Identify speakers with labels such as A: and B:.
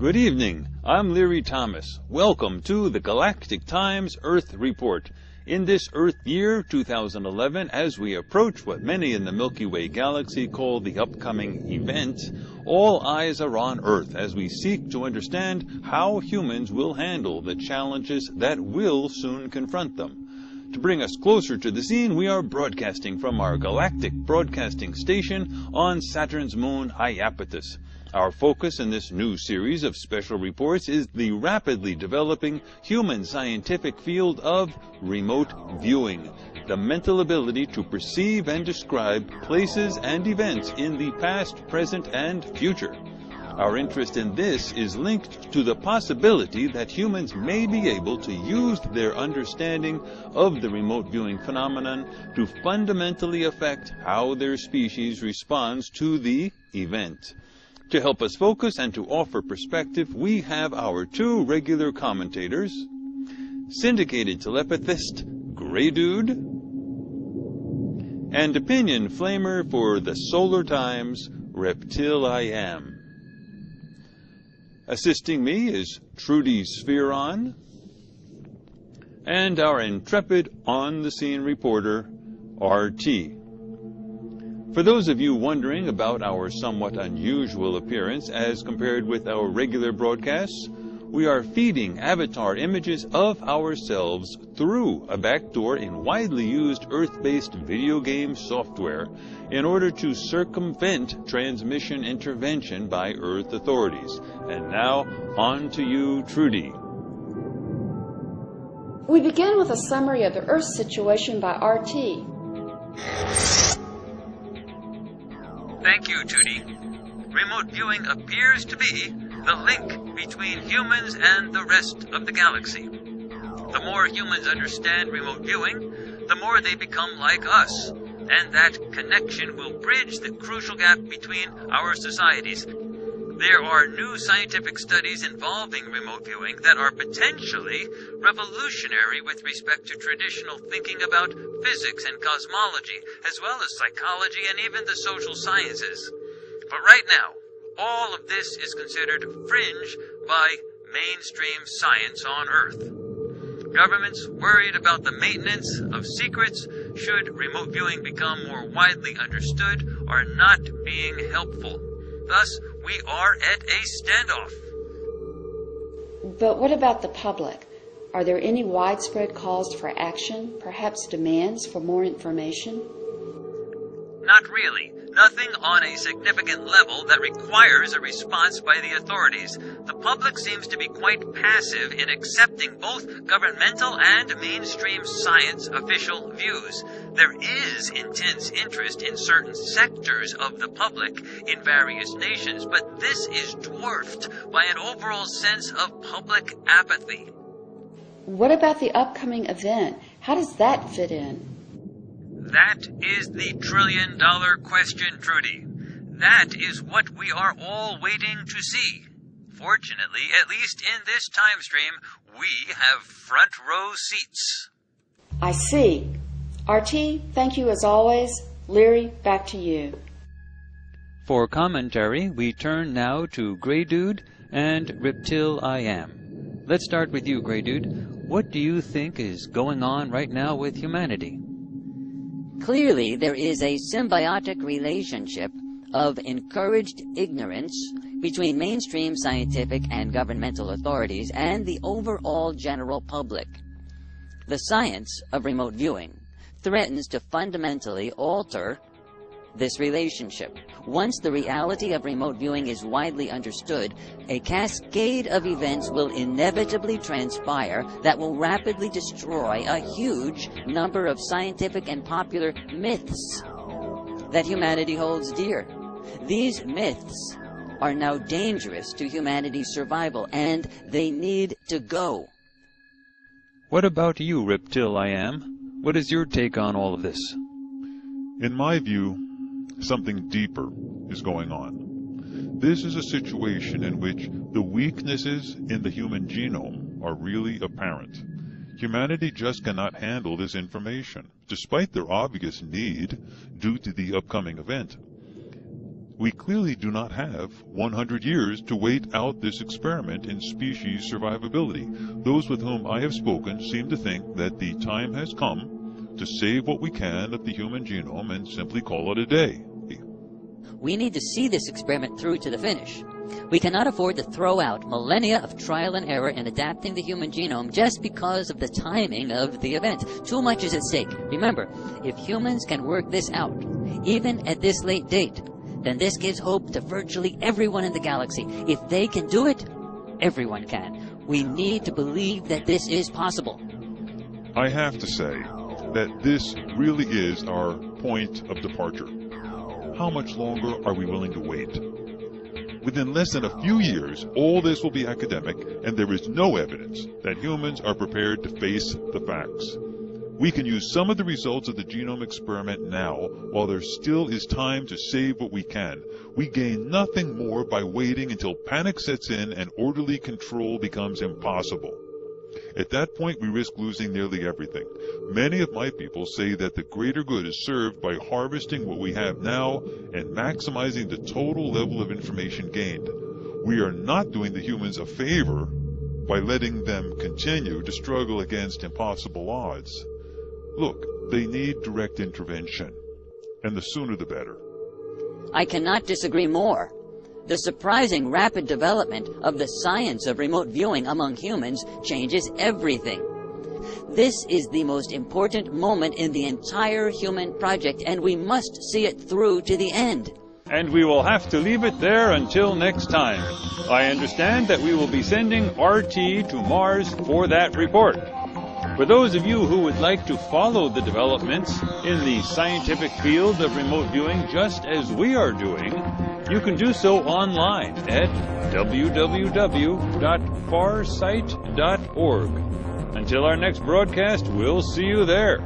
A: Good evening. I'm Leary Thomas. Welcome to the Galactic Times Earth Report. In this Earth year 2011, as we approach what many in the Milky Way galaxy call the upcoming event, all eyes are on Earth as we seek to understand how humans will handle the challenges that will soon confront them. To bring us closer to the scene, we are broadcasting from our galactic broadcasting station on Saturn's moon Iapetus. Our focus in this new series of special reports is the rapidly developing human scientific field of remote viewing, the mental ability to perceive and describe places and events in the past, present, and future. Our interest in this is linked to the possibility that humans may be able to use their understanding of the remote viewing phenomenon to fundamentally affect how their species responds to the event. To help us focus and to offer perspective, we have our two regular commentators, syndicated telepathist Grey Dude, and opinion flamer for the Solar Times, Reptile I Am. Assisting me is Trudy Spheron, and our intrepid on-the-scene reporter, RT. For those of you wondering about our somewhat unusual appearance as compared with our regular broadcasts, we are feeding avatar images of ourselves through a backdoor in widely used Earth-based video game software in order to circumvent transmission intervention by Earth authorities. And now, on to you, Trudy.
B: We begin with a summary of the Earth situation by RT.
C: Thank you, Trudy. Remote viewing appears to be the link between humans and the rest of the galaxy. The more humans understand remote viewing, the more they become like us, and that connection will bridge the crucial gap between our societies. There are new scientific studies involving remote viewing that are potentially revolutionary with respect to traditional thinking about physics and cosmology, as well as psychology and even the social sciences. But right now, all of this is considered fringe by mainstream science on Earth. Governments worried about the maintenance of secrets should remote viewing become more widely understood are not being helpful. Thus, we are at a standoff.
B: But what about the public? Are there any widespread calls for action, perhaps demands for more information?
C: Not really. Nothing on a significant level that requires a response by the authorities. The public seems to be quite passive in accepting both governmental and mainstream science official views. There is intense interest in certain sectors of the public in various nations, but this is dwarfed by an overall sense of public apathy.
B: What about the upcoming event? How does that fit in?
C: That is the trillion-dollar question, Trudy. That is what we are all waiting to see. Fortunately, at least in this time stream, we have front row seats.
B: I see. RT, thank you as always. Leary, back to you.
A: For commentary, we turn now to Grey Dude and Reptile I Am. Let's start with you, Grey Dude. What do you think is going on right now with humanity?
D: Clearly, there is a symbiotic relationship of encouraged ignorance between mainstream scientific and governmental authorities and the overall general public. The science of remote viewing threatens to fundamentally alter this relationship. Once the reality of remote viewing is widely understood, a cascade of events will inevitably transpire that will rapidly destroy a huge number of scientific and popular myths that humanity holds dear. These myths are now dangerous to humanity's survival, and they need to go.
A: What about you, Reptile I Am? What is your take on all of this?
E: In my view, something deeper is going on. This is a situation in which the weaknesses in the human genome are really apparent. Humanity just cannot handle this information, despite their obvious need due to the upcoming event. We clearly do not have 100 years to wait out this experiment in species survivability. Those with whom I have spoken seem to think that the time has come to save what we can of the human genome and simply call it a day.
D: We need to see this experiment through to the finish. We cannot afford to throw out millennia of trial and error in adapting the human genome just because of the timing of the event. Too much is at stake. Remember, if humans can work this out, even at this late date, then this gives hope to virtually everyone in the galaxy. If they can do it, everyone can. We need to believe that this is possible.
E: I have to say that this really is our point of departure. How much longer are we willing to wait? Within less than a few years, all this will be academic, and there is no evidence that humans are prepared to face the facts. We can use some of the results of the genome experiment now, while there still is time to save what we can. We gain nothing more by waiting until panic sets in and orderly control becomes impossible. At that point, we risk losing nearly everything. Many of my people say that the greater good is served by harvesting what we have now and maximizing the total level of information gained. We are not doing the humans a favor by letting them continue to struggle against impossible odds. Look, they need direct intervention, and the sooner the better.
D: I cannot disagree more. The surprising rapid development of the science of remote viewing among humans changes everything. This is the most important moment in the entire human project, and we must see it through to the end.
A: And we will have to leave it there until next time. I understand that we will be sending RT to Mars for that report. For those of you who would like to follow the developments in the scientific field of remote viewing just as we are doing, you can do so online at www.farsight.org. Until our next broadcast, we'll see you there.